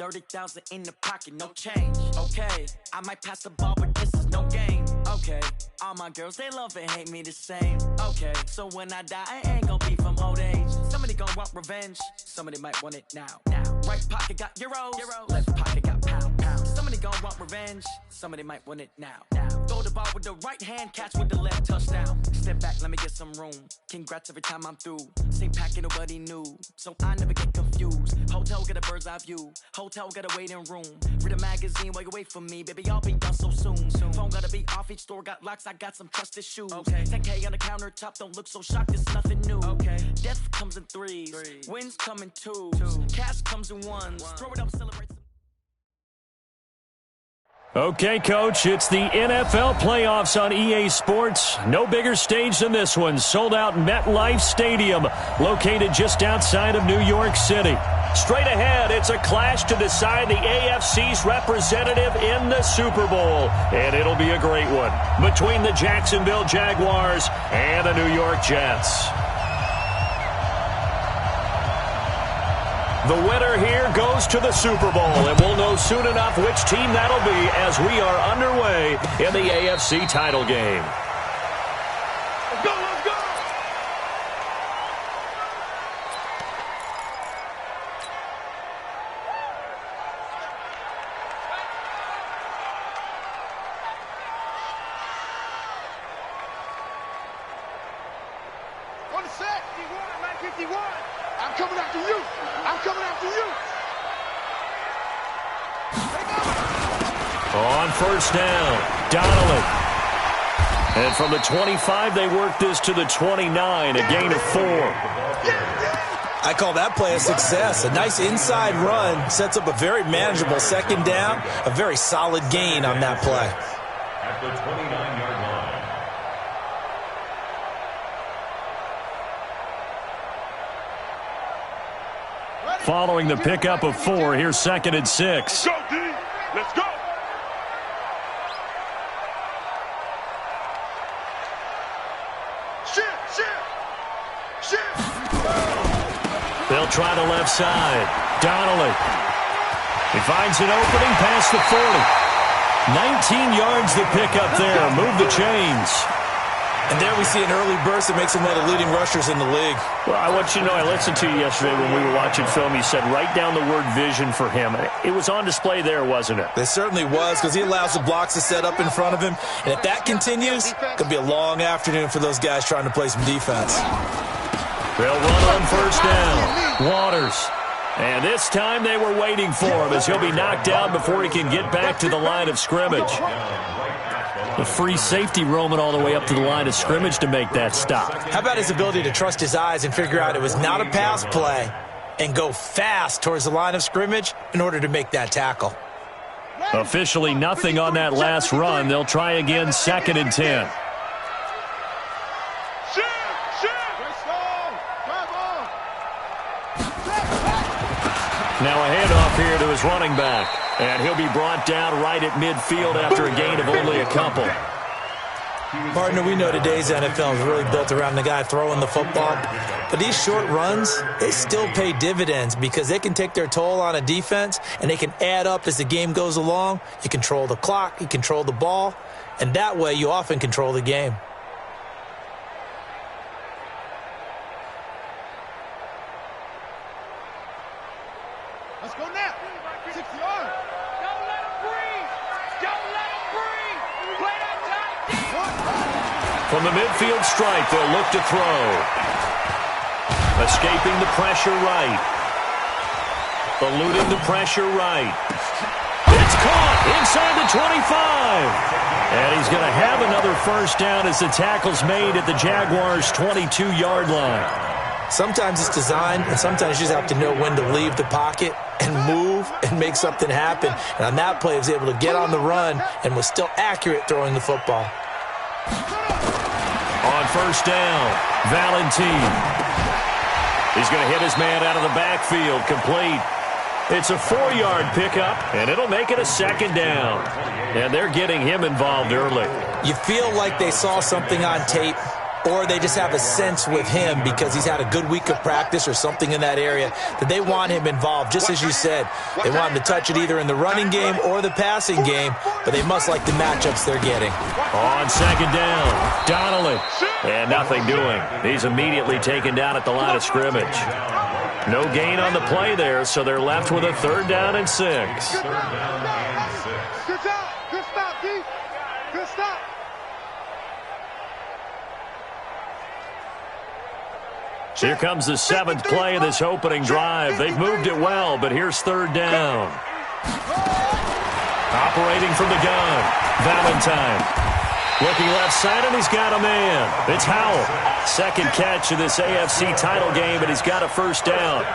30,000 in the pocket, no change. Okay, I might pass the ball, but this is no game. Okay, all my girls, they love and hate me the same. Okay, so when I die, I ain't gonna be from old age. Somebody gonna want revenge, somebody might want it now. Right pocket got euros, left pocket got pounds. Somebody gonna want revenge, somebody might want it now. Throw the ball with the right hand, catch with the left, touchdown. Step back, let me get some room. Congrats every time I'm through. Same packet, nobody knew, so I never get confused. Hotel get a bird's eye view, hotel get a waiting room. Read a magazine while you wait for me, baby, I'll be done so soon. Phone gotta be off, each store got locks, I got some trusted shoes. 10K on the countertop, don't look so shocked, it's nothing new. Death comes in threes, wins come in twos, cash comes in ones. Throw it up, celebrate. Okay, Coach, it's the NFL playoffs on EA Sports. No bigger stage than this one. Sold out MetLife Stadium, located just outside of New York City. Straight ahead, it's a clash to decide the AFC's representative in the Super Bowl. And it'll be a great one between the Jacksonville Jaguars and the New York Jets. The winner here goes to the Super Bowl, and we'll know soon enough which team that'll be as we are underway in the AFC title game. Let's go, let's go! On the set, 51, I'm coming after you. I'm coming after you. On first down, Donnelly. And from the 25, they work this to the 29, a gain of 4. I call that play a success. A nice inside run sets up a very manageable second down, a very solid gain on that play. At the 29-yard line. Following the pickup of 4, here's 2nd and 6. Let's go, D. Let's go. Shit. They'll try the left side. Donnelly. He finds an opening past the 40. 19 yards the pickup there. Move the chains. And there we see an early burst that makes him one of the leading rushers in the league. Well, I want you to know, I listened to you yesterday when we were watching film. You said write down the word vision for him. It was on display there, wasn't it? It certainly was, because he allows the blocks to set up in front of him. And if that continues, it's going to be a long afternoon for those guys trying to play some defense. They'll run on first down. Waters. And this time they were waiting for him as he'll be knocked down before he can get back to the line of scrimmage. The free safety roaming all the way up to the line of scrimmage to make that stop. How about his ability to trust his eyes and figure out it was not a pass play and go fast towards the line of scrimmage in order to make that tackle? Officially nothing on that last run. They'll try again, 2nd and 10. Now a handoff here to his running back. And he'll be brought down right at midfield after a gain of only a couple. Partner, we know today's NFL is really built around the guy throwing the football. But these short runs, they still pay dividends because they can take their toll on a defense and they can add up as the game goes along. You control the clock, you control the ball, and that way you often control the game. Let's go now. 6 yards. Don't let him breathe. Don't let him breathe. Play that tight. From the midfield stripe, they'll look to throw. Escaping the pressure right. Eluding the pressure right. It's caught inside the 25. And he's going to have another first down as the tackle's made at the Jaguars' 22-yard line. Sometimes it's designed, and sometimes you just have to know when to leave the pocket and move and make something happen. And on that play, he was able to get on the run and was still accurate throwing the football. On first down, Valentine. He's going to hit his man out of the backfield, complete. It's a 4-yard pickup, and it'll make it a 2nd down. And they're getting him involved early. You feel like they saw something on tape or they just have a sense with him because he's had a good week of practice or something in that area that they want him involved. Just as you said, they want him to touch it either in the running game or the passing game, but they must like the matchups they're getting. On second down, Donnelly. And nothing doing. He's immediately taken down at the line of scrimmage. No gain on the play there, so they're left with a 3rd down and 6. Good job. Good stop, D. Good stop. Here comes the 7th play of this opening drive. They've moved it well, but here's 3rd down. Operating from the gun, Valentine. Looking left side, and he's got a man. It's Howell. 2nd catch of this AFC title game, and he's got a 1st down.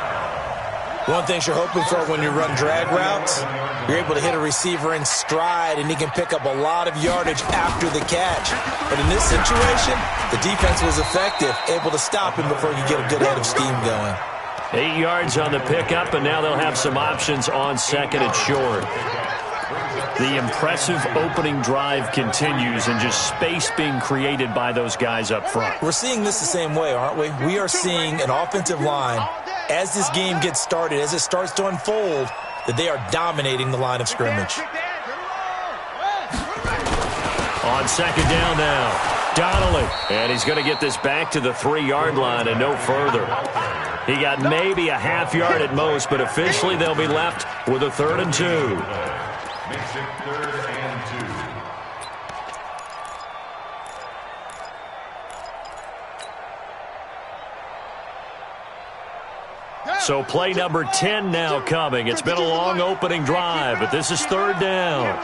One thing you're hoping for when you run drag routes, you're able to hit a receiver in stride, and he can pick up a lot of yardage after the catch. But in this situation, the defense was effective, able to stop him before you get a good head of steam going. 8 yards on the pickup, and now they'll have some options on 2nd and short. The impressive opening drive continues, and just space being created by those guys up front. We're seeing this the same way, aren't we? We are seeing an offensive line, as this game gets started, as it starts to unfold, that they are dominating the line of scrimmage. On 2nd down now, Donnelly. And he's going to get this back to the 3-yard line and no further. He got maybe a half yard at most, but officially they'll be left with a 3rd and 2. Makes it 3rd and 2. So play number 10 now coming. It's been a long opening drive, but this is 3rd down.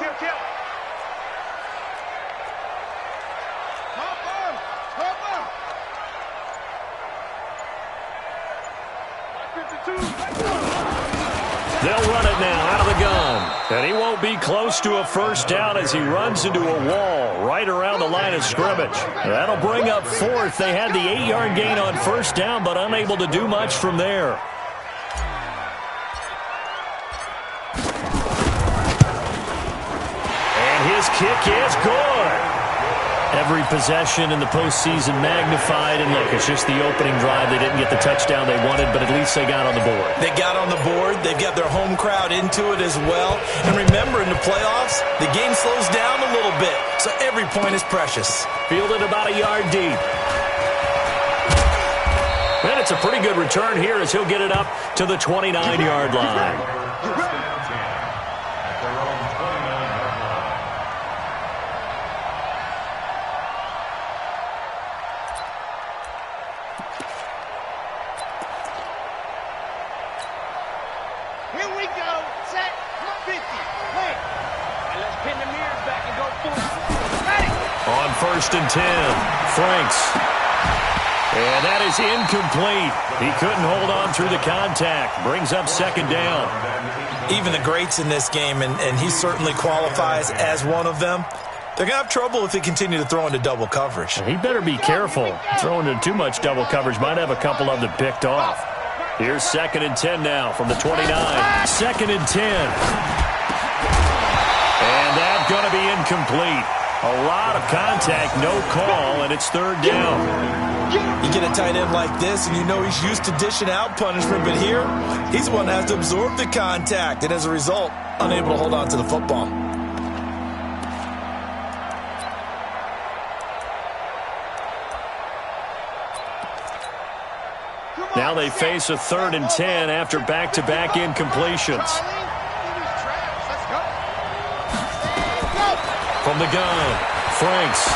They'll run it now out of the gun. And he won't be close to a 1st down as he runs into a wall right around the line of scrimmage. That'll bring up 4th. They had the 8-yard gain on 1st down, but unable to do much from there. And his kick is good. Every possession in the postseason magnified, and look, it's just the opening drive. They didn't get the touchdown they wanted, but at least they got on the board. They got on the board. They've got their home crowd into it as well. And remember, in the playoffs, the game slows down a little bit, so every point is precious. Fielded about a yard deep. And it's a pretty good return here as he'll get it up to the 29-yard line. On 1st and 10, Franks. And that is incomplete. He couldn't hold on through the contact. Brings up 2nd down. Even the greats in this game, and he certainly qualifies as one of them, they're going to have trouble if they continue to throw into double coverage. He better be careful. Throwing into too much double coverage might have a couple of them picked off. Here's 2nd and 10 now from the 29. 2nd and 10. And that's going to be incomplete. A lot of contact, no call, and it's 3rd down. You get a tight end like this, and you know he's used to dishing out punishment, but here, he's the one that has to absorb the contact, and as a result, unable to hold on to the football. Now they face a 3rd and 10 after back-to-back incompletions. From the gun, Franks.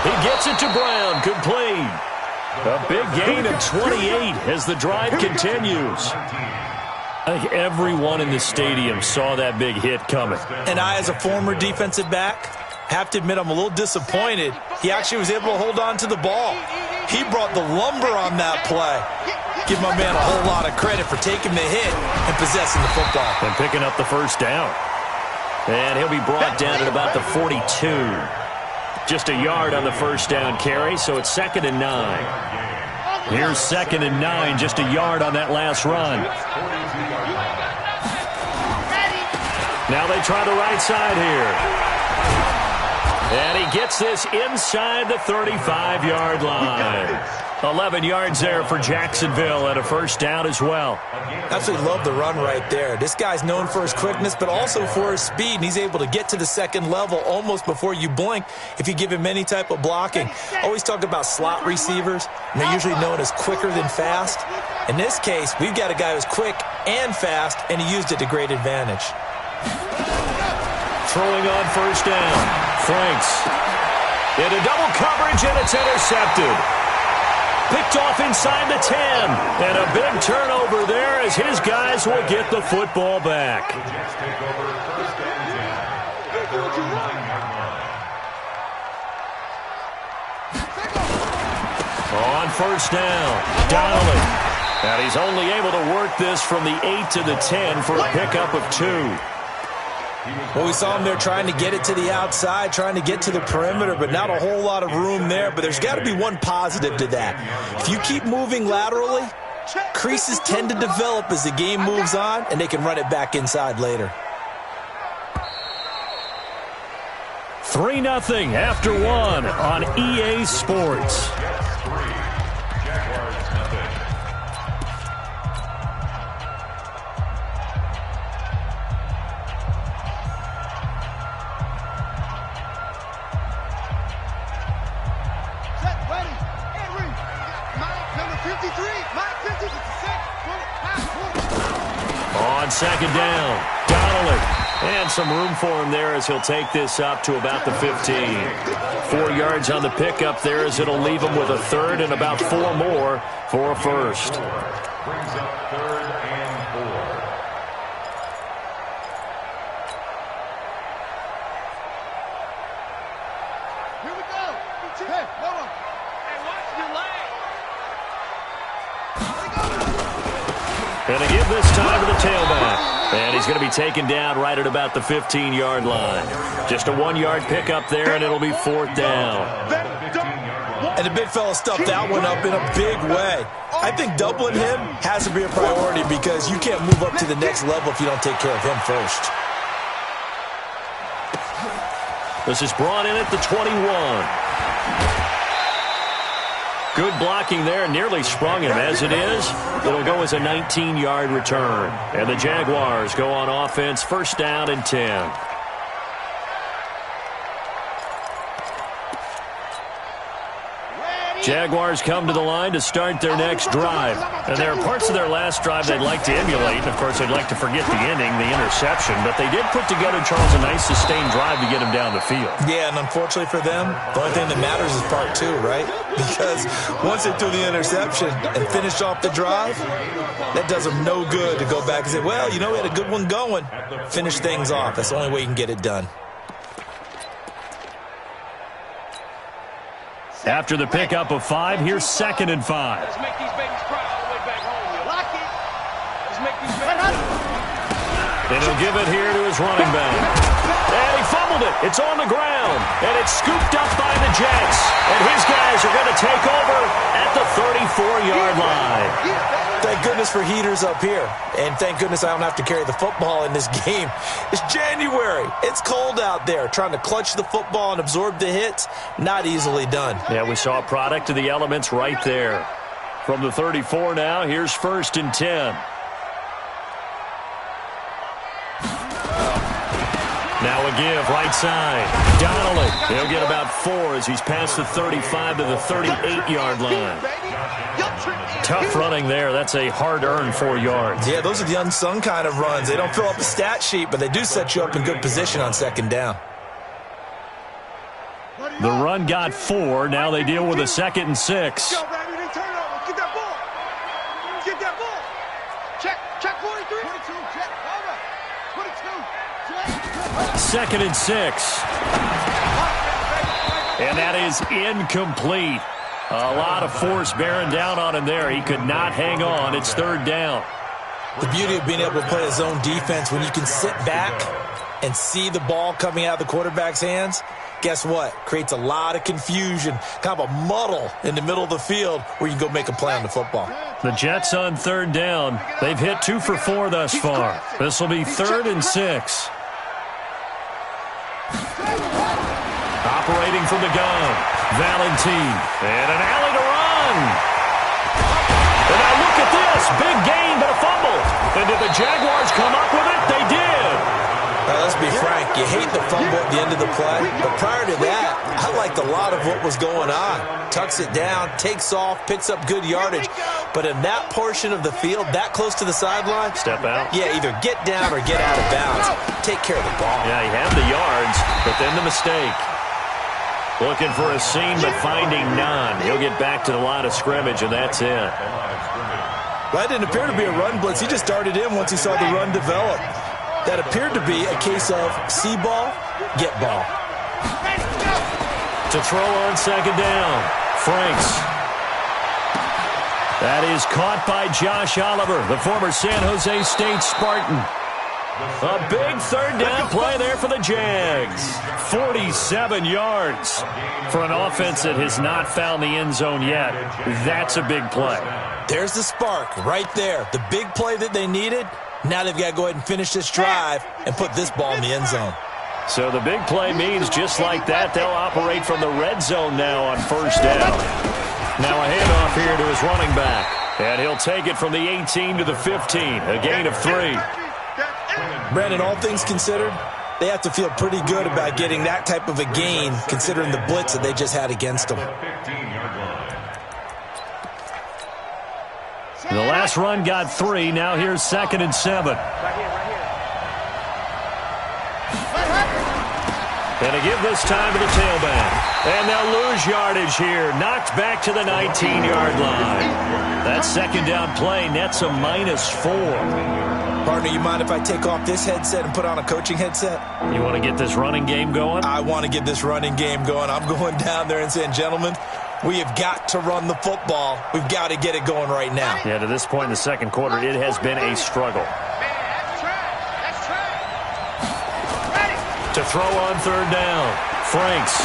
He gets it to Brown, complete. A big gain of 28 as the drive continues. I think everyone in the stadium saw that big hit coming. And I, as a former defensive back, have to admit I'm a little disappointed. He actually was able to hold on to the ball. He brought the lumber on that play. Give my man a whole lot of credit for taking the hit and possessing the football. And picking up the 1st down. And he'll be brought down at about the 42. Just a yard on the 1st down carry, so it's 2nd and 9. Here's 2nd and 9, just a yard on that last run. Now they try the right side here. And he gets this inside the 35-yard line. 11 yards there for Jacksonville and a first down as well. Absolutely love the run right there. This guy's known for his quickness, but also for his speed, and he's able to get to the second level almost before you blink if you give him any type of blocking. Always talk about slot receivers, and they're usually known as quicker than fast. In this case, we've got a guy who's quick and fast, and he used it to great advantage. Throwing on first down. Franks into double coverage, and it's intercepted. Picked off inside the 10. And a big turnover there as his guys will get the football back. On first down, Donnelly. And he's only able to work this from the 8 to the 10 for a pickup of 2. Well, we saw him there trying to get it to the outside, trying to get to the perimeter, but not a whole lot of room there. But there's got to be one positive to that. If you keep moving laterally, creases tend to develop as the game moves on, and they can run it back inside later. 3-0 after 1 on EA Sports. On second down, Donnelly. And some room for him there as he'll take this up to about the 15. 4 yards on the pickup there as it'll leave him with a third and about 4 more for a first. Brings up 3rd and 4. Here we go. Hey, hold on. Hey, watch your leg. And to give this time to the tailback. And he's going to be taken down right at about the 15-yard line. Just a 1-yard pickup there, and it'll be 4th down. And the big fella stuffed that one up in a big way. I think doubling him has to be a priority because you can't move up to the next level if you don't take care of him first. This is brought in at the 21. Good blocking there, nearly sprung him. As it is, it'll go as a 19-yard return. And the Jaguars go on offense, first down and 10. Jaguars come to the line to start their next drive. And there are parts of their last drive they'd like to emulate. And, of course, they'd like to forget the ending, the interception. But they did put together, Charles, a nice sustained drive to get him down the field. Yeah, and unfortunately for them, the only thing that matters is part 2, right? Because once they threw the interception and finished off the drive, that does them no good to go back and say, well, you know, we had a good one going. Finish things off. That's the only way you can get it done. After the pickup of 5, here's 2nd and 5. Let's make these babies cry all the way back home. Lock it. Let's make these babies. And he'll give it here to his running back. And he fumbled it. It's on the ground. And it's scooped up by the Jets. And his guys are going to take over at the 34-yard line. Thank goodness for heaters up here. And thank goodness I don't have to carry the football in this game. It's January. It's cold out there. Trying to clutch the football and absorb the hits, not easily done. Yeah, we saw a product of the elements right there. From the 34 now, here's 1st and 10. Now a give, right side. Donnelly. He'll get about 4 as he's past the 35 to the 38-yard line. Tough running there. That's a hard-earned 4 yards. Yeah, those are the unsung kind of runs. They don't fill up the stat sheet, but they do set you up in good position on 2nd down. The run got 4. Now they deal with a 2nd and 6. Go, baby, then turn over. Get that ball. Get that ball. Check 43. 22, check. Hold up. 22, check. 2nd and 6. And that is incomplete. A lot of force bearing down on him there. He could not hang on. It's 3rd down. The beauty of being able to play a zone defense, when you can sit back and see the ball coming out of the quarterback's hands, guess what? Creates a lot of confusion, kind of a muddle in the middle of the field where you can go make a play on the football. The Jets on 3rd down. They've hit 2 for 4 thus far. This will be 3rd and 6. operating from the gun. Valentine. And an alley to run. And now look at this. Big gain, but a fumble. And did the Jaguars come up with it? They did. Let's be frank. You hate the fumble at the end of the play. But prior to that, I liked a lot of what was going on. Tucks it down, takes off, picks up good yardage. But in that portion of the field, that close to the sideline, step out. Yeah, either get down or get out of bounds. Take care of the ball. Yeah, he had the yards, but then the mistake. Looking for a seam, but finding none. He'll get back to the line of scrimmage, and that's it. Well, that didn't appear to be a run blitz. He just darted in once he saw the run develop. That appeared to be a case of see ball, get ball. To throw on second down, Franks. That is caught by Josh Oliver, the former San Jose State Spartan. A big third down play there for the Jags. 47 yards for an offense that has not found the end zone yet. That's a big play. There's the spark right there. The big play that they needed. Now they've got to go ahead and finish this drive and put this ball in the end zone. So the big play means just like that, they'll operate from the red zone now on first down. Now a handoff here to his running back. And he'll take it from the 18 to the 15. A gain of 3. Brandon, all things considered, they have to feel pretty good about getting that type of a gain considering the blitz that they just had against them. The last run got 3. Now here's 2nd and 7. And to give this time to the tailback. And they'll lose yardage here. Knocked back to the 19-yard line. That second down play nets a -4. Partner, you mind if I take off this headset and put on a coaching headset? You want to get this running game going? I want to get this running game going. I'm going down there and saying, gentlemen, we have got to run the football. We've got to get it going right now. Yeah, to this point in the second quarter, it has been a struggle. To throw on third down, Franks.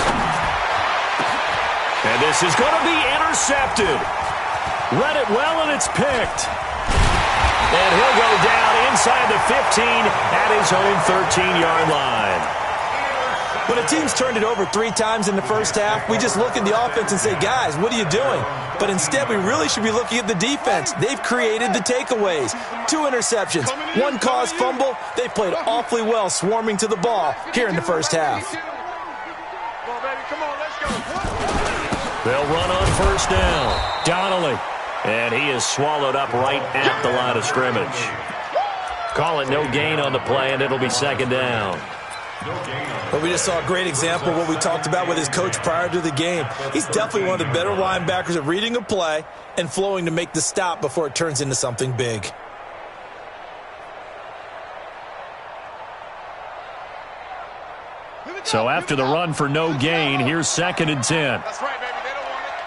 And this is going to be intercepted. Read it well, and it's picked. And he'll go down inside the 15 at his own 13-yard line. When a team's turned it over 3 times in the first half, we just look at the offense and say, guys, what are you doing? But instead, we really should be looking at the defense. They've created the takeaways. 2 interceptions, 1 caused fumble. They played awfully well swarming to the ball here in the first half. They'll run on first down. Donnelly. And he is swallowed up right at the line of scrimmage. Call it no gain on the play, and it'll be second down. But we just saw a great example of what we talked about with his coach prior to the game. He's definitely one of the better linebackers at reading a play and flowing to make the stop before it turns into something big. So after the run for no gain, here's 2nd and 10. That's right, baby. They don't want it.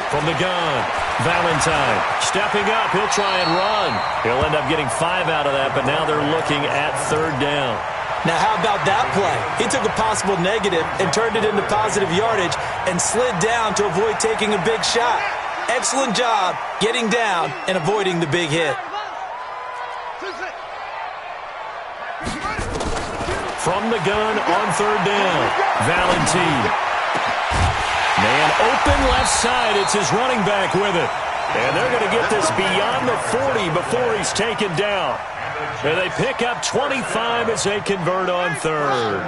From the gun, Valentine stepping up. He'll try and run. He'll end up getting 5 out of that, but now they're looking at third down. Now, how about that play? He took a possible negative and turned it into positive yardage and slid down to avoid taking a big shot. Excellent job getting down and avoiding the big hit. From the gun on third down, Valentine. Man open left side. It's his running back with it. And they're going to get this beyond the 40 before he's taken down. And they pick up 25 as they convert on third.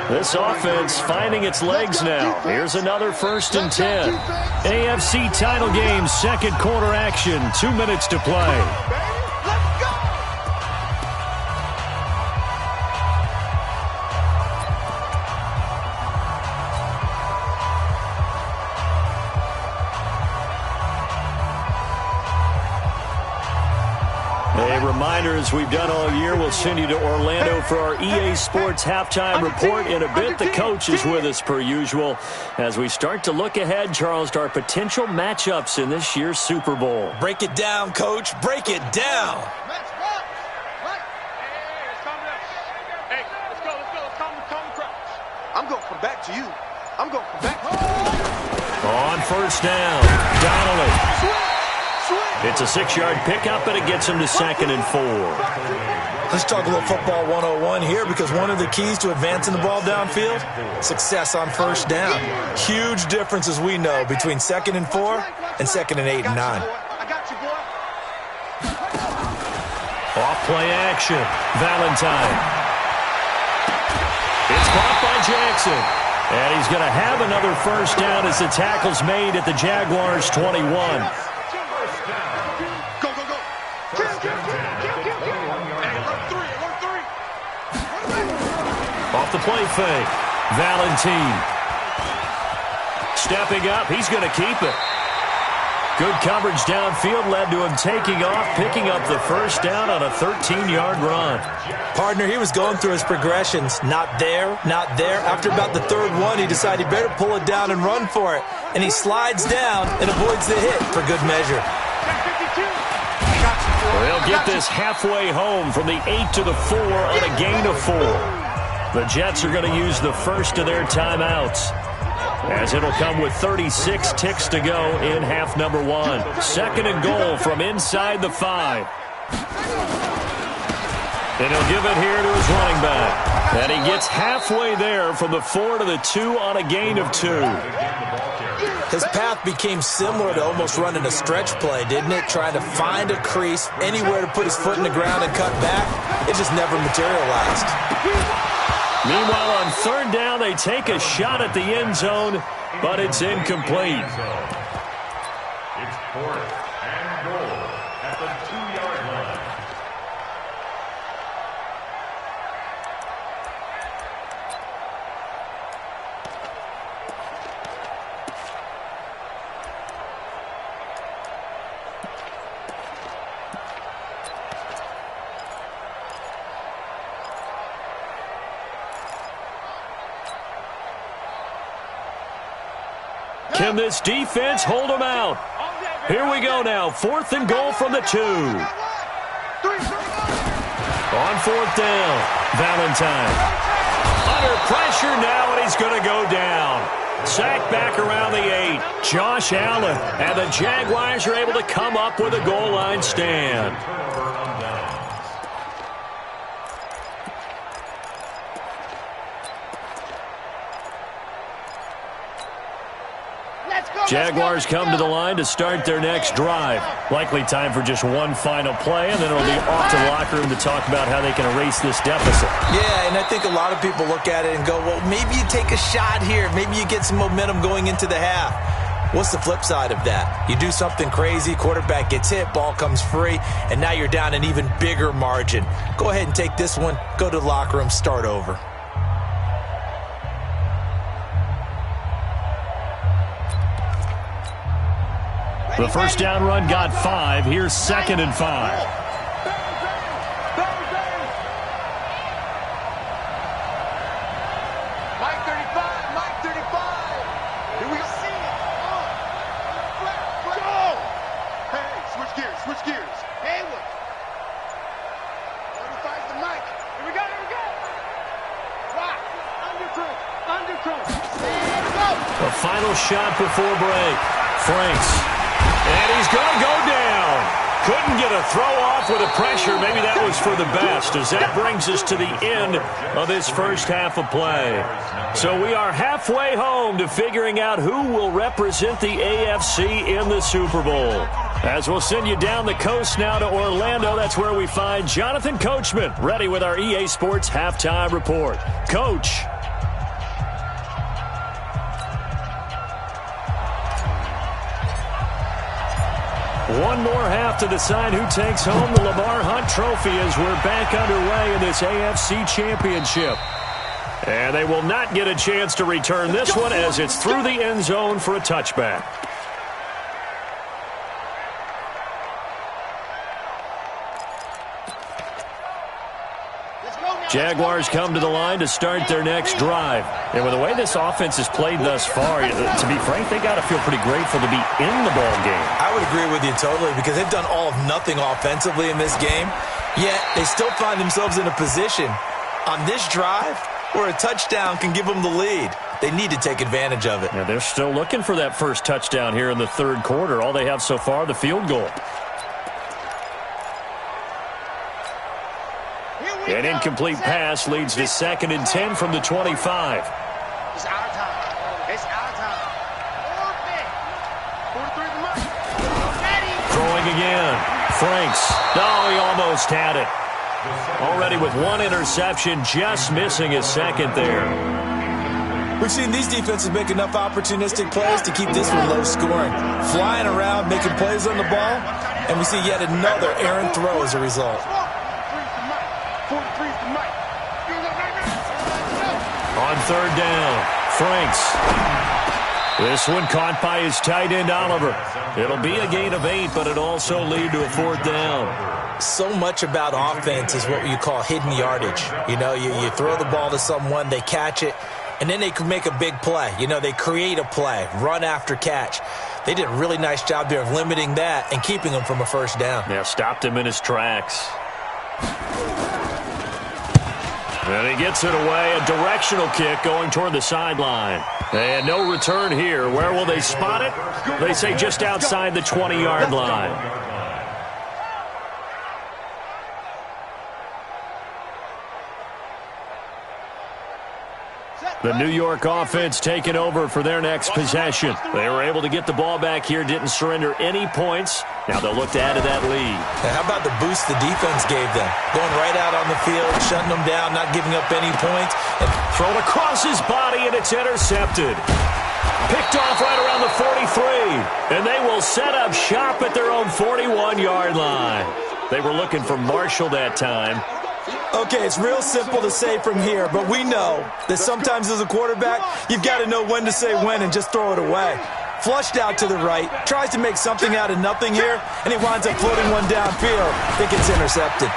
This offense finding its legs now. Here's another 1st and 10. AFC title game, second quarter action. 2 minutes to play. A reminder, as we've done all year, we'll send you to Orlando for our EA Sports halftime report. In a bit, the coach is with us per usual as we start to look ahead, Charles, to our potential matchups in this year's Super Bowl. Break it down, Coach. Break it down. Hey, let's go. Calm the crowd. I'm going to come back to you. On first down, Donnelly. It's a 6-yard pickup, but it gets him to 2nd and 4. Let's talk a little football 101 here, because one of the keys to advancing the ball downfield, success on first down. Huge difference, as we know, between 2nd and 4 and 2nd and 8 and 9. I got you, boy. Off play action. Valentine. It's caught by Jackson. And he's going to have another first down as the tackle's made at the Jaguars' 21. Off the play fake. Valentine. Stepping up. He's going to keep it. Good coverage downfield led to him taking off, picking up the first down on a 13-yard run. Partner, he was going through his progressions. Not there, not there. After about the third one, he decided he better pull it down and run for it. And he slides down and avoids the hit for good measure. They'll get this halfway home from the 8 to the 4 on a gain of 4. The Jets are going to use the first of their timeouts, as it'll come with 36 ticks to go in half number 1. 2nd and goal from inside the 5. And he'll give it here to his running back. And he gets halfway there from the 4 to the 2 on a gain of 2. His path became similar to almost running a stretch play, didn't it? Trying to find a crease, anywhere to put his foot in the ground and cut back. It just never materialized. Meanwhile, on 3rd down, they take a shot at the end zone, but it's incomplete. It's 4th and goal at the 2-yard line. Can this defense hold them out? Here we go now. 4th and goal from the 2. On 4th down, Valentine. Under pressure now, and he's going to go down. Sacked back around the 8. Josh Allen. And the Jaguars are able to come up with a goal line stand. Jaguars come to the line to start their next drive. Likely time for just one final play, and then it'll be off to the locker room to talk about how they can erase this deficit. Yeah, and I think a lot of people look at it and go, well, maybe you take a shot here. Maybe you get some momentum going into the half. What's the flip side of that? You do something crazy, quarterback gets hit, ball comes free, and now you're down an even bigger margin. Go ahead and take this one, go to the locker room, start over. The first down run got 5. Here's 2nd and 5. Mike 35. Here we see it. Go. Hey, switch gears. Haywood. 35's the Mike. Here we go. Rock. Under control. The final shot before break. Franks. And he's going to go down. Couldn't get a throw off with the pressure. Maybe that was for the best, as that brings us to the end of this first half of play. So we are halfway home to figuring out who will represent the AFC in the Super Bowl. As we'll send you down the coast now to Orlando, that's where we find Jonathan Coachman, ready with our EA Sports Halftime Report. Coach. One more half to decide who takes home the Lamar Hunt Trophy as we're back underway in this AFC Championship. And they will not get a chance to return this one as it's through the end zone for a touchback. Jaguars come to the line to start their next drive. And with the way this offense has played thus far, to be frank, they got to feel pretty grateful to be in the ball game. I would agree with you totally, because they've done all of nothing offensively in this game, yet they still find themselves in a position on this drive where a touchdown can give them the lead. They need to take advantage of it. Yeah, they're still looking for that first touchdown here in the third quarter. All they have so far, the field goal. An incomplete pass leads to 2nd and 10 from the 25. It's out of time. It's out of time. 43 is the mark. Throwing again. Franks. No, he almost had it. Already with 1 interception, just missing his 2nd there. We've seen these defenses make enough opportunistic plays to keep this one low scoring. Flying around, making plays on the ball, and we see yet another errant throw as a result. 43 is the mark. On 3rd down, Franks. This one caught by his tight end, Oliver. It'll be a gain of 8, but it'll also lead to a 4th down. So much about offense is what you call hidden yardage. You know, you throw the ball to someone, they catch it, and then they can make a big play. You know, they create a play, run after catch. They did a really nice job there of limiting that and keeping him from a 1st down. Yeah, stopped him in his tracks. And he gets it away, a directional kick going toward the sideline. And no return here. Where will they spot it? They say just outside the 20-yard line. The New York offense taking over for their next possession. They were able to get the ball back here, didn't surrender any points. Now they'll look to add to that lead. Now, how about the boost the defense gave them? Going right out on the field, shutting them down, not giving up any points. And thrown across his body, and it's intercepted. Picked off right around the 43. And they will set up shop at their own 41-yard line. They were looking for Marshall that time. Okay, it's real simple to say from here, but we know that sometimes as a quarterback, you've got to know when to say when and just throw it away. Flushed out to the right, tries to make something out of nothing here, and he winds up floating one downfield. I think it's intercepted.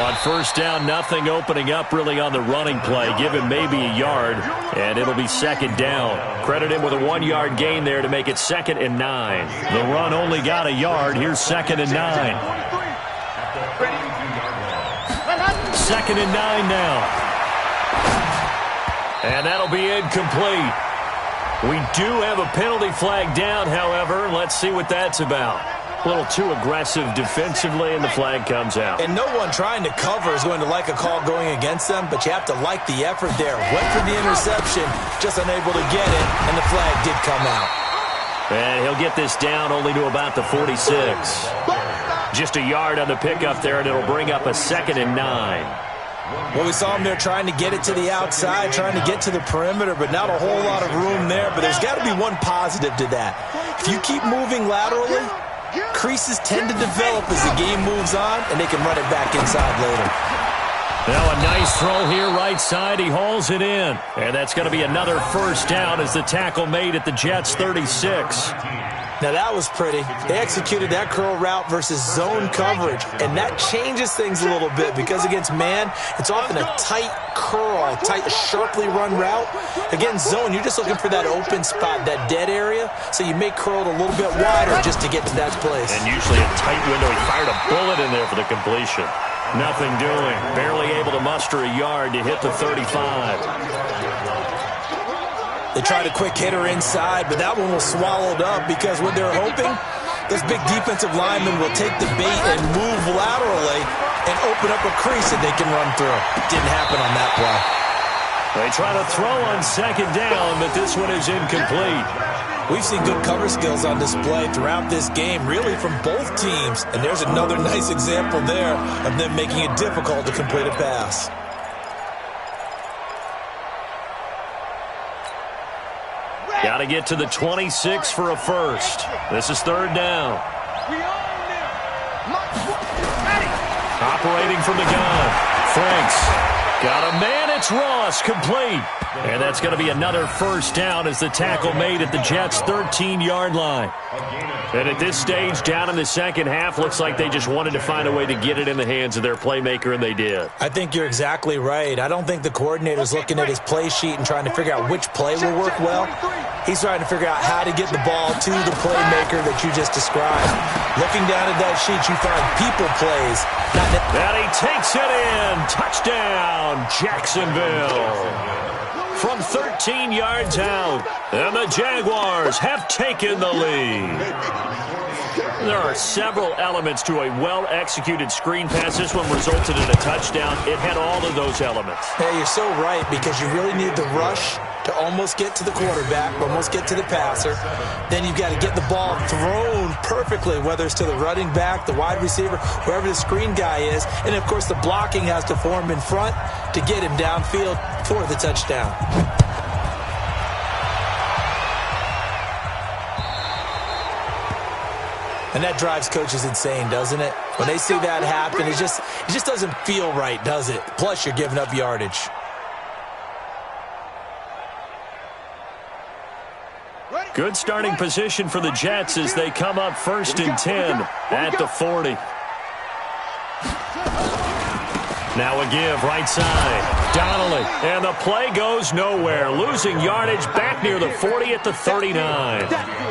On 1st down, nothing opening up really on the running play. Give him maybe a yard, and it'll be 2nd down. Credit him with a 1-yard gain there to make it 2nd and 9. The run only got a yard. Here's 2nd and 9. 2nd and 9 now. And that'll be incomplete. We do have a penalty flag down, however. Let's see what that's about. A little too aggressive defensively, and the flag comes out. And no one trying to cover is going to like a call going against them, but you have to like the effort there. Went for the interception, just unable to get it, and the flag did come out. And he'll get this down only to about the 46. Just a yard on the pickup there, and it'll bring up a 2nd and 9. Well, we saw him there trying to get it to the outside, trying to get to the perimeter, but not a whole lot of room there. But there's got to be one positive to that. If you keep moving laterally, creases tend to develop as the game moves on, and they can run it back inside later. Now a nice throw here right side. He hauls it in. And that's going to be another 1st down as the tackle made at the Jets' 36. Now that was pretty. They executed that curl route versus zone coverage, and that changes things a little bit because against man, it's often a tight curl, tight, sharply run route. Against zone, you're just looking for that open spot, that dead area, so you may curl it a little bit wider just to get to that place. And usually a tight window. He fired a bullet in there for the completion. Nothing doing. Barely able to muster a yard to hit the 35. They tried a quick hitter inside, but that one was swallowed up because what they're hoping, this big defensive lineman will take the bait and move laterally and open up a crease that they can run through. Didn't happen on that play. They try to throw on 2nd down, but this one is incomplete. We've seen good cover skills on display throughout this game, really from both teams. And there's another nice example there of them making it difficult to complete a pass. Got to get to the 26 for a 1st. This is 3rd down. Operating from the gun. Franks. Got a man, it's Ross, complete. And that's going to be another 1st down as the tackle made at the Jets' 13-yard line. And at this stage, down in the 2nd half, looks like they just wanted to find a way to get it in the hands of their playmaker, and they did. I think you're exactly right. I don't think the coordinator's looking at his play sheet and trying to figure out which play will work well. He's trying to figure out how to get the ball to the playmaker that you just described. Looking down at that sheet, you find people plays. And he takes it in. Touchdown, Jacksonville. From 13 yards out, and the Jaguars have taken the lead. There are several elements to a well-executed screen pass. This one resulted in a touchdown. It had all of those elements. Hey, you're so right, because you really need the rush to almost get to the quarterback, almost get to the passer. Then you've got to get the ball thrown perfectly, whether it's to the running back, the wide receiver, wherever the screen guy is. And, of course, the blocking has to form in front to get him downfield for the touchdown. And that drives coaches insane, doesn't it? When they see that happen, it just doesn't feel right, does it? Plus, you're giving up yardage. Good starting position for the Jets as they come up 1st and 10 at the 40. Now a give, right side. Donnelly, and the play goes nowhere. Losing yardage back near the 40 at the 39.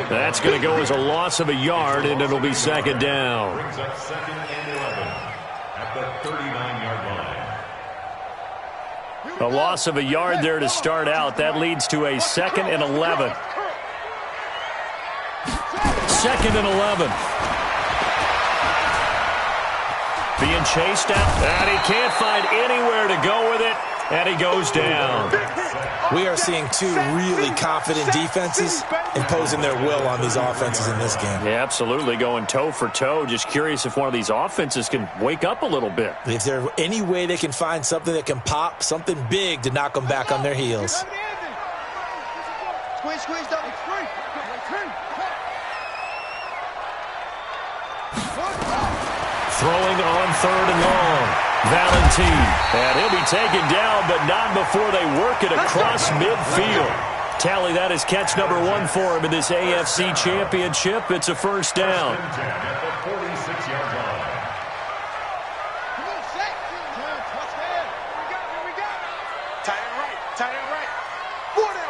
That's going to go as a loss of a yard, and it'll be 2nd down. Brings up 2nd and 11 at the 39-yard line. A loss of a yard there to start out. That leads to a 2nd and 11. 2nd and 11. Being chased out, and he can't find anywhere to go with it, and he goes down. We are seeing two really confident defenses imposing their will on these offenses in this game. Yeah, absolutely, going toe for toe. Just curious if one of these offenses can wake up a little bit. If there's any way they can find something that can pop, something big to knock them back on their heels. Squeeze, double. Throwing on 3rd and long. Valentine. And he'll be taken down, but not before they work it across midfield. Tally, that is catch number 1 for him in this AFC Championship. It's a 1st down. At the 46-yard line. Come on, set. Touchdown. Here we go. Tight end right. 4 down.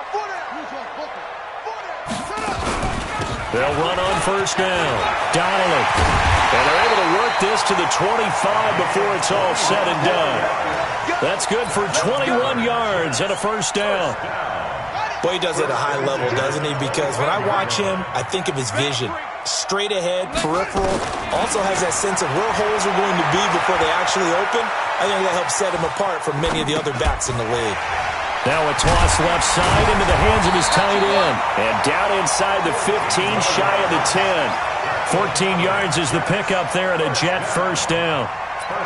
They'll run on 1st down. Donnelly. And they're able to work this to the 25 before it's all said and done. That's good for 21 yards and a 1st down. Boy, he does it at a high level, doesn't he? Because when I watch him, I think of his vision. Straight ahead, peripheral. Also has that sense of where holes are going to be before they actually open. I think that helps set him apart from many of the other backs in the league. Now a toss left side into the hands of his tight end. And down inside the 15, shy of the 10. 14 yards is the pickup there at a Jet 1st down.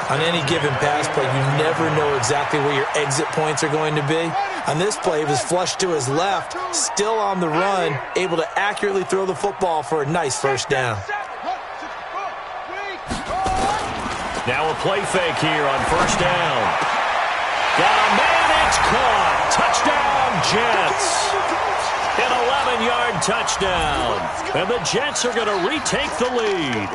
On any given pass play, you never know exactly where your exit points are going to be. On this play, it was flushed to his left, still on the run, able to accurately throw the football for a nice 1st down. Now a play fake here on 1st down. Got a man, it's caught. Touchdown, Jets. An 11-yard touchdown. And the Jets are going to retake the lead.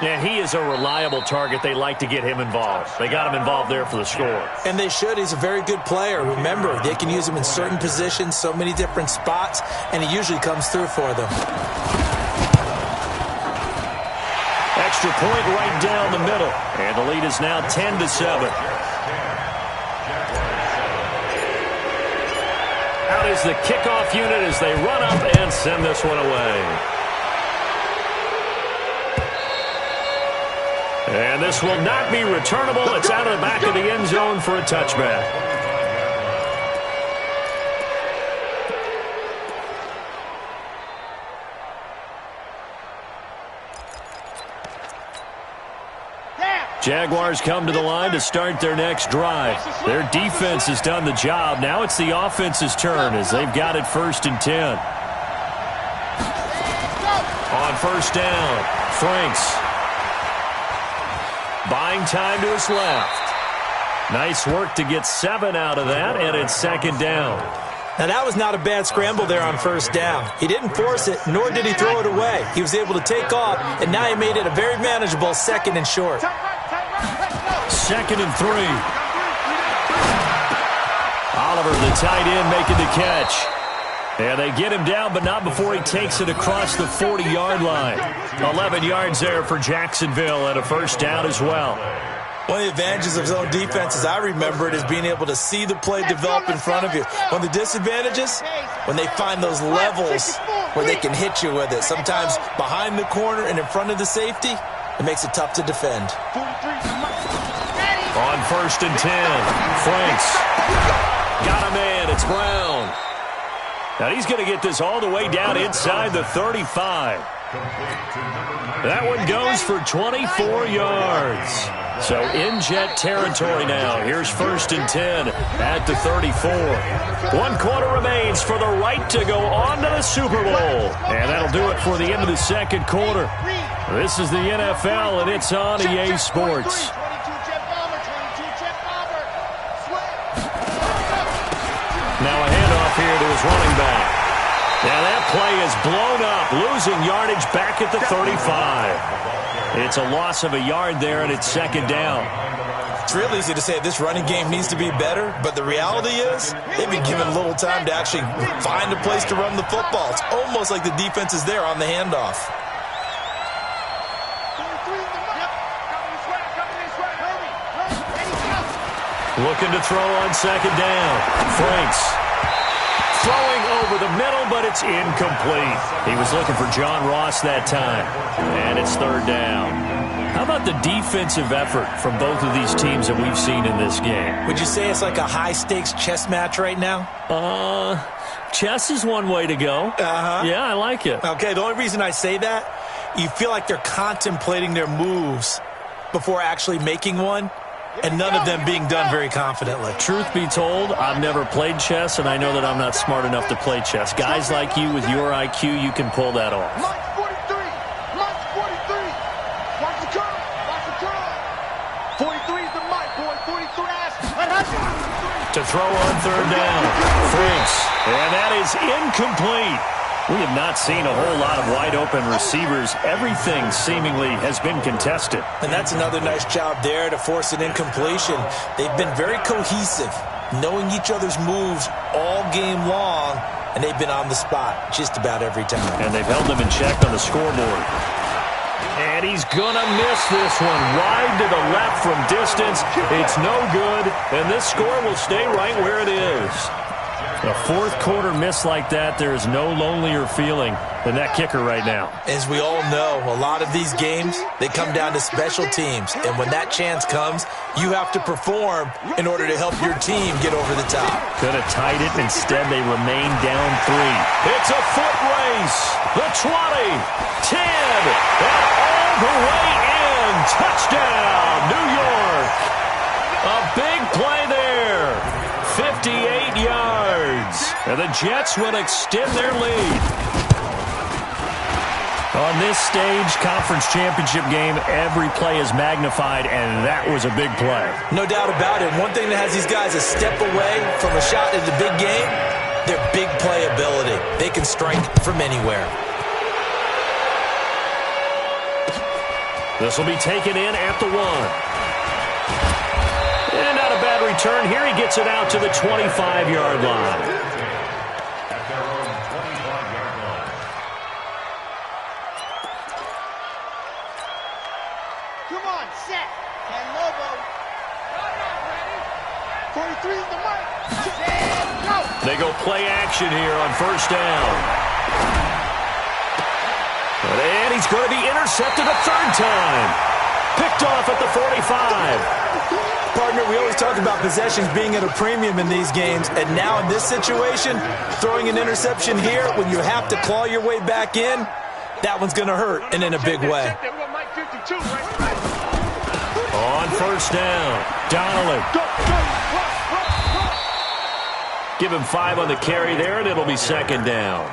Yeah, he is a reliable target. They like to get him involved. They got him involved there for the score. And they should. He's a very good player. Remember, they can use him in certain positions, so many different spots, and he usually comes through for them. Extra point right down the middle. And the lead is now 10-7. Out is the kickoff unit as they run up and send this one away. And this will not be returnable. It's out of the back of the end zone for a touchback. Jaguars come to the line to start their next drive. Their defense has done the job. Now it's the offense's turn as they've got it 1st and 10. On 1st down, Franks. Buying time to his left. Nice work to get 7 out of that, and it's 2nd down. Now, that was not a bad scramble there on 1st down. He didn't force it, nor did he throw it away. He was able to take off, and now he made it a very manageable 2nd and short. 2nd and 3. Oliver, the tight end, making the catch. And they get him down, but not before he takes it across the 40-yard line. 11 yards there for Jacksonville and a 1st down as well. One of the advantages of zone defense, as I remember it, is being able to see the play develop in front of you. One of the disadvantages, when they find those levels where they can hit you with it. Sometimes behind the corner and in front of the safety, it makes it tough to defend. On 1st and 10, Franks got a man. It's Brown. Now he's going to get this all the way down inside the 35. That one goes for 24 yards. So in Jet territory now. Here's 1st and 10 at the 34. 1 quarter remains for the right to go on to the Super Bowl. And that'll do it for the end of the 2nd quarter. This is the NFL, and it's on EA Sports. Now a handoff here to his running back. Now that play is blown up, losing yardage back at the 35. It's a loss of a yard there, and it's 2nd down. It's real easy to say this running game needs to be better, but the reality is they've been given little time to actually find a place to run the football. It's almost like the defense is there on the handoff. Looking to throw on 2nd down. Franks throwing over the middle, but it's incomplete. He was looking for John Ross that time, and it's 3rd down. How about the defensive effort from both of these teams that we've seen in this game? Would you say it's like a high-stakes chess match right now? Chess is one way to go. Yeah, I like it. Okay, the only reason I say that, you feel like they're contemplating their moves before actually making one, and none of them being done very confidently. Truth be told, I've never played chess, and I know that I'm not smart enough to play chess. Guys like you with your IQ, you can pull that off. Mike 43. Mike 43. Watch the curve. Watch the curve. 43 is the mic, boy. 43. To throw on 3rd down. Franks. And that is incomplete. We have not seen a whole lot of wide-open receivers. Everything seemingly has been contested. And that's another nice job there to force an incompletion. They've been very cohesive, knowing each other's moves all game long, and they've been on the spot just about every time. And they've held them in check on the scoreboard. And he's going to miss this one. Wide to the left from distance. It's no good, and this score will stay right where it is. A 4th quarter miss like that, there is no lonelier feeling than that kicker right now. As we all know, a lot of these games, they come down to special teams. And when that chance comes, you have to perform in order to help your team get over the top. Could have tied it. Instead, they remain down 3. It's a foot race. The 20, 10, and all the way in. Touchdown, New York. A big play there. 58 yards. And the Jets will extend their lead. On this stage, conference championship game, every play is magnified, and that was a big play. No doubt about it. One thing that has these guys a step away from a shot at the big game, their big play ability. They can strike from anywhere. This will be taken in at the 1. And not a bad return here. He gets it out to the 25-yard line. At their own 25-yard line. Come on, set. And Lobo. 43 is the mic. Set, go. They go play action here on 1st down. And he's going to be intercepted a 3rd time. Picked off at the 45. Partner, we always talk about possessions being at a premium in these games, and now in this situation, throwing an interception here when you have to claw your way back in, that one's going to hurt, and in a big way. On 1st down, Donnelly. Give him 5 on the carry there, and it'll be 2nd down.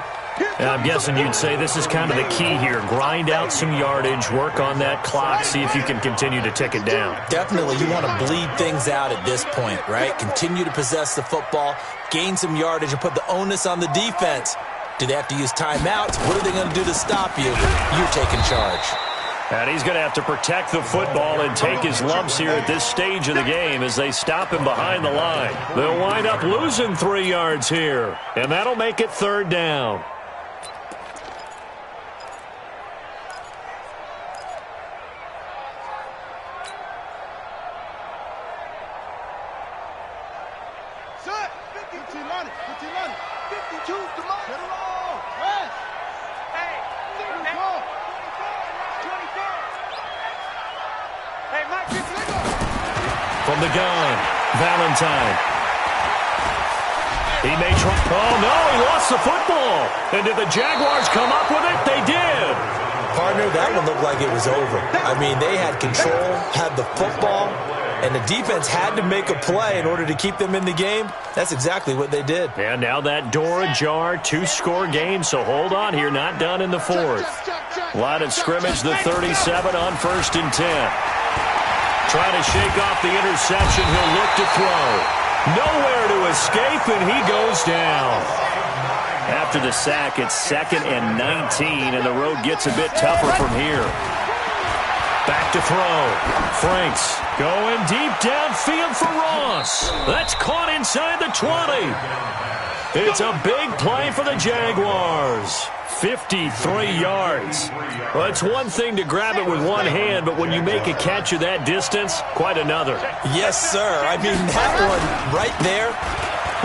And I'm guessing you'd say this is kind of the key here. Grind out some yardage, work on that clock, see if you can continue to tick it down. Definitely, you want to bleed things out at this point, right? Continue to possess the football, gain some yardage, and put the onus on the defense. Do they have to use timeouts? What are they going to do to stop you? You're taking charge. And he's going to have to protect the football and take his lumps here at this stage of the game as they stop him behind the line. They'll wind up losing 3 yards here, and that'll make it 3rd down. From the gun, Valentine. He may try. Oh, no, he lost the football. And did the Jaguars come up with it? They did. Partner, that one looked like it was over. I mean, they had control, had the football, and the defense had to make a play in order to keep them in the game. That's exactly what they did. And now that door ajar, 2-score game, so hold on here, not done in the fourth. Line of scrimmage, the 37 on 1st and 10. Trying to shake off the interception, he'll look to throw. Nowhere to escape, and he goes down. After the sack, it's 2nd and 19, and the road gets a bit tougher from here. Back to throw. Franks going deep downfield for Ross. That's caught inside the 20. It's a big play for the Jaguars. 53 yards. Well, it's one thing to grab it with one hand, but when you make a catch of that distance, quite another. Yes, sir. I mean, that one right there,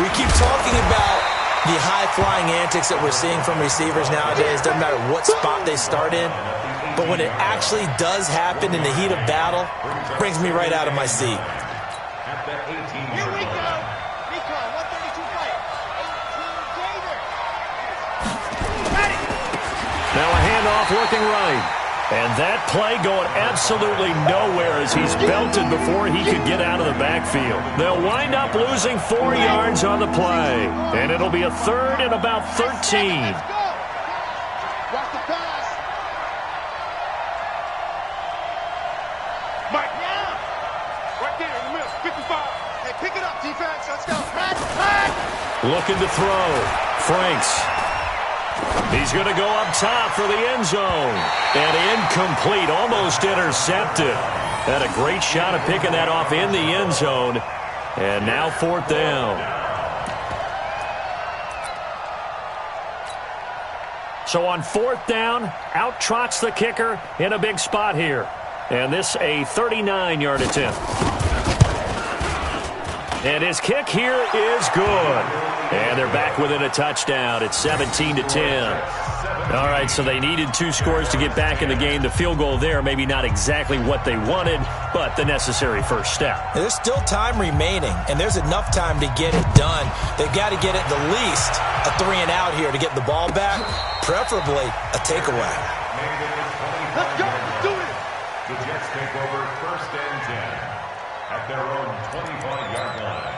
we keep talking about the high-flying antics that we're seeing from receivers nowadays. Doesn't matter what spot they start in. But when it actually does happen in the heat of battle, it brings me right out of my seat. Here we go. Nico, 132 fight. 18 Gator. Now a handoff looking right. And that play going absolutely nowhere as he's belted before he could get out of the backfield. They'll wind up losing 4 yards on the play. And it'll be a 3rd and about 13. Let's go. Watch the pass. Mike. Yeah. Right there in the middle. 55. Hey, pick it up, defense. Let's go. Looking to throw. Franks. He's going to go up top for the end zone. And incomplete, almost intercepted. Had a great shot of picking that off in the end zone. And now 4th down. So on 4th down, out trots the kicker in a big spot here. And this a 39-yard attempt. And his kick here is good. And they're back within a touchdown. It's 17-10. All right, so they needed 2 scores to get back in the game. The field goal there, maybe not exactly what they wanted, but the necessary first step. There's still time remaining, and there's enough time to get it done. They've got to get at the least a 3-and-out here to get the ball back, preferably a takeaway. Let's go. Let's do it. The Jets take over 1st and 10 at their own 25-yard line.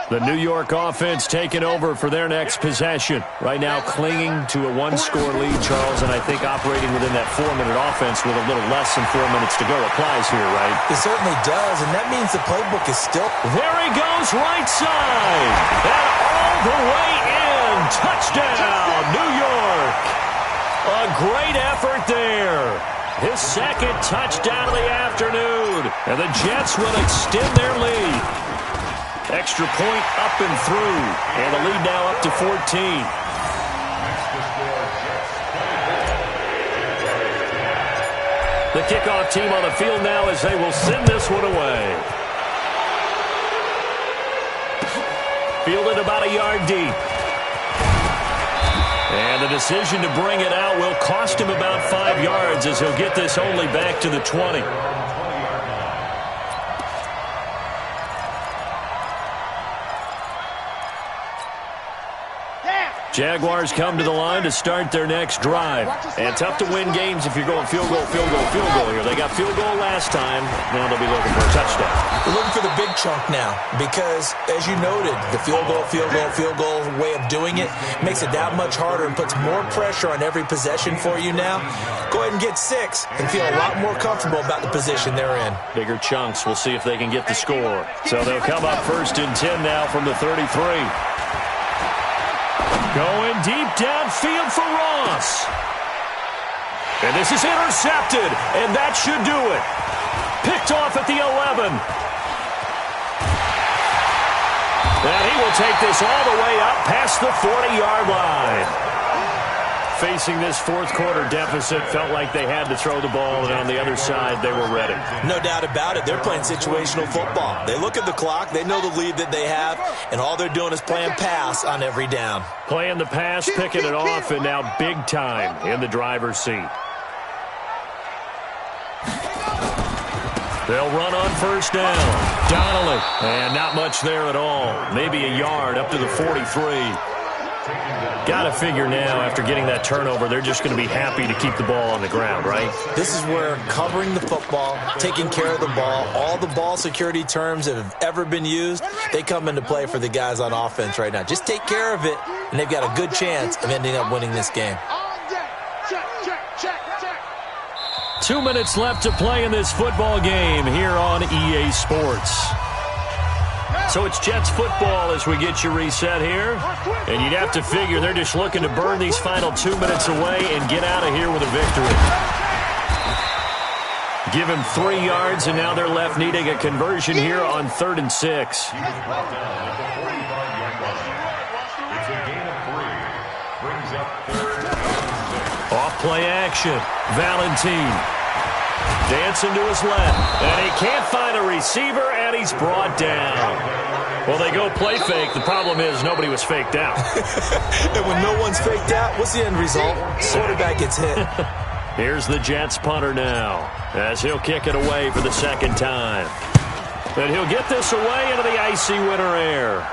The New York offense taking over for their next possession. Right now clinging to a 1-score lead, Charles, and I think operating within that 4-minute offense with a little less than 4 minutes to go applies here, right? It certainly does, and that means the playbook is still... There he goes, right side, and all the way in. Touchdown, New York. A great effort there. His 2nd touchdown of the afternoon, and the Jets will extend their lead. Extra point up and through, and the lead now up to 14. The kickoff team on the field now as they will send this one away. Fielded about a yard deep. And the decision to bring it out will cost him about 5 yards as he'll get this only back to the 20. Jaguars come to the line to start their next drive. And tough to win games if you're going field goal here. They got field goal last time. Now they'll be looking for a touchdown. They're looking for the big chunk now because, as you noted, the field goal way of doing it makes it that much harder and puts more pressure on every possession for you now. Go ahead and get 6 and feel a lot more comfortable about the position they're in. Bigger chunks. We'll see if they can get the score. So they'll come up 1st and 10 now from the 33. Going deep downfield for Ross. And this is intercepted, and that should do it. Picked off at the 11. And he will take this all the way up past the 40-yard line. facing this fourth quarter deficit, felt like they had to throw the ball, and on the other side, they were ready. No doubt about it. They're playing situational football. They look at the clock, they know the lead that they have, and all they're doing is playing pass on every down. Playing the pass, picking it off, and now big time in the driver's seat. They'll run on first down. Donnelly. And not much there at all. Maybe a yard up to the 43. Got to figure now, after getting that turnover, they're just going to be happy to keep the ball on the ground, right? This is where covering the football, taking care of the ball, all the ball security terms that have ever been used, they come into play for the guys on offense right now. Just take care of it, and they've got a good chance of ending up winning this game. 2 minutes left to play in this football game here on EA Sports. So it's Jets football as we get you reset here. And you'd have to figure they're just looking to burn these final 2 minutes away and get out of here with a victory. Give him 3 yards, and now they're left needing a conversion here on 3rd and 6. Off play action. Valentine. Dancing to his left, and he can't find a receiver, and he's brought down. Well, they go play fake. The problem is nobody was faked out. And when no one's faked out, what's the end result? Quarterback gets hit. Here's the Jets punter now, as he'll kick it away for the second time. And he'll get this away into the icy winter air.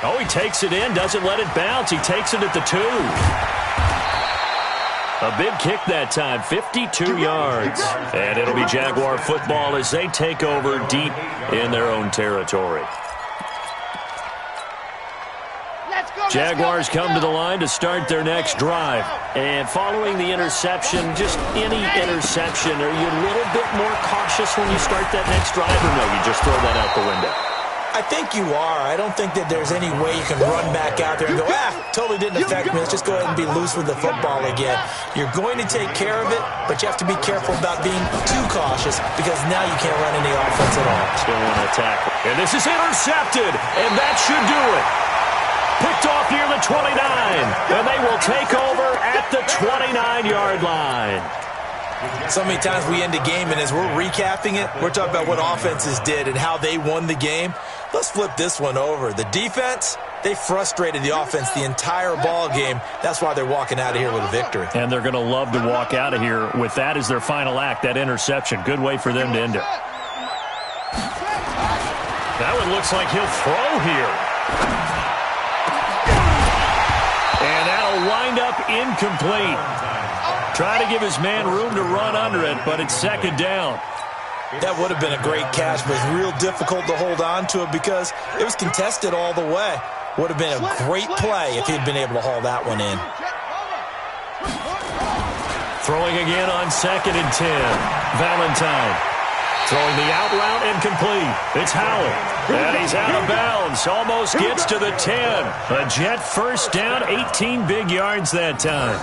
Oh, he takes it in, doesn't let it bounce. He takes it at the 2. A big kick that time, 52 yards. And it'll be Jaguar football as they take over deep in their own territory. Jaguars come to the line to start their next drive. And following the interception, just any interception, are you a little bit more cautious when you start that next drive, or no, you just throw that out the window? I think you are. I don't think that there's any way you can run back out there and go, totally didn't affect me. Let's just go ahead and be loose with the football again. You're going to take care of it, but you have to be careful about being too cautious because now you can't run any offense at all. Still want to attack. And this is intercepted, and that should do it. Picked off near the 29, and they will take over at the 29-yard line. So many times we end a game, and as we're recapping it, we're talking about what offenses did and how they won the game. Let's flip this one over. The defense, they frustrated the offense the entire ball game. That's why they're walking out of here with a victory. And they're going to love to walk out of here with that as their final act, that interception. Good way for them to end it. That one looks like he'll throw here. And that'll wind up incomplete. Trying to give his man room to run under it, but it's second down. That would have been a great catch, but it's real difficult to hold on to it because it was contested all the way. Would have been a great play if he'd been able to haul that one in. Throwing again on 2nd and 10. Valentine. Throwing the out route incomplete. It's Howell. And he's out of bounds. Almost gets to the 10. A Jet first down, 18 big yards that time.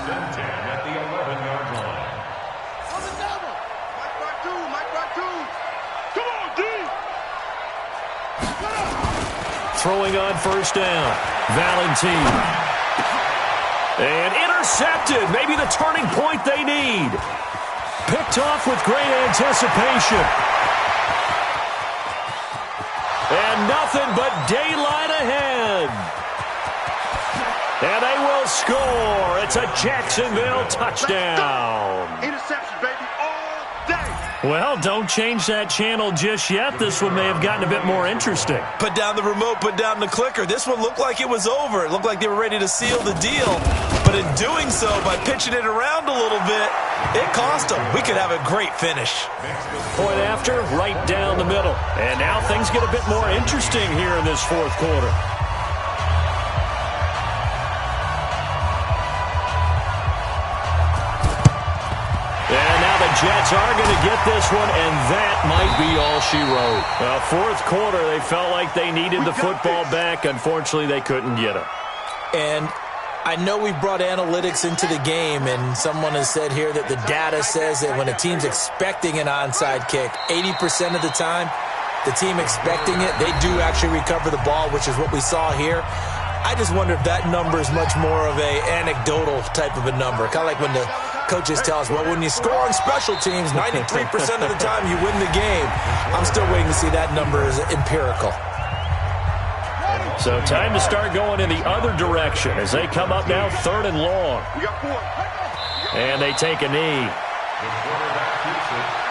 Throwing on first down. Valentine. And intercepted. Maybe the turning point they need. Picked off with great anticipation. And nothing but daylight ahead. And they will score. It's a Jacksonville touchdown. Interception, baby, all day. Well, don't change that channel just yet. This one may have gotten a bit more interesting. Put down the remote, put down the clicker. This one looked like it was over. It looked like they were ready to seal the deal. But in doing so, by pitching it around a little bit, it cost them. We could have a great finish. Point after, right down the middle. And now things get a bit more interesting here in this fourth quarter. And now the Jets are going to get this one, and that might be all she wrote. Fourth quarter, they felt like they needed the football back. Unfortunately, they couldn't get it. And I know we brought analytics into the game, and someone has said here that the data says that when a team's expecting an onside kick, 80% of the time, the team expecting it, they do actually recover the ball, which is what we saw here. I just wonder if that number is much more of a anecdotal type of a number. Kind of like when the coaches tell us, well, when you score on special teams, 93% of the time you win the game. I'm still waiting to see that number as empirical. So time to start going in the other direction as they come up now 3rd and long. And they take a knee. The quarterback keeps it.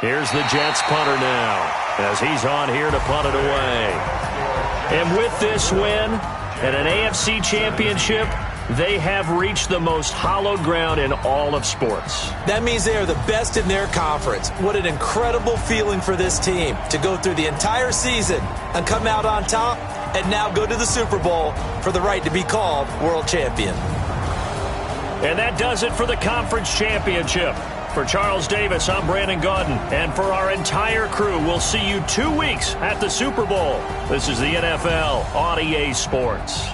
Here's the Jets punter now as he's on here to punt it away. And with this win and an AFC championship, they have reached the most hallowed ground in all of sports. That means they are the best in their conference. What an incredible feeling for this team to go through the entire season and come out on top and now go to the Super Bowl for the right to be called world champion. And that does it for the conference championship. For Charles Davis, I'm Brandon Gaudin. And for our entire crew, we'll see you 2 weeks at the Super Bowl. This is the NFL on EA Sports.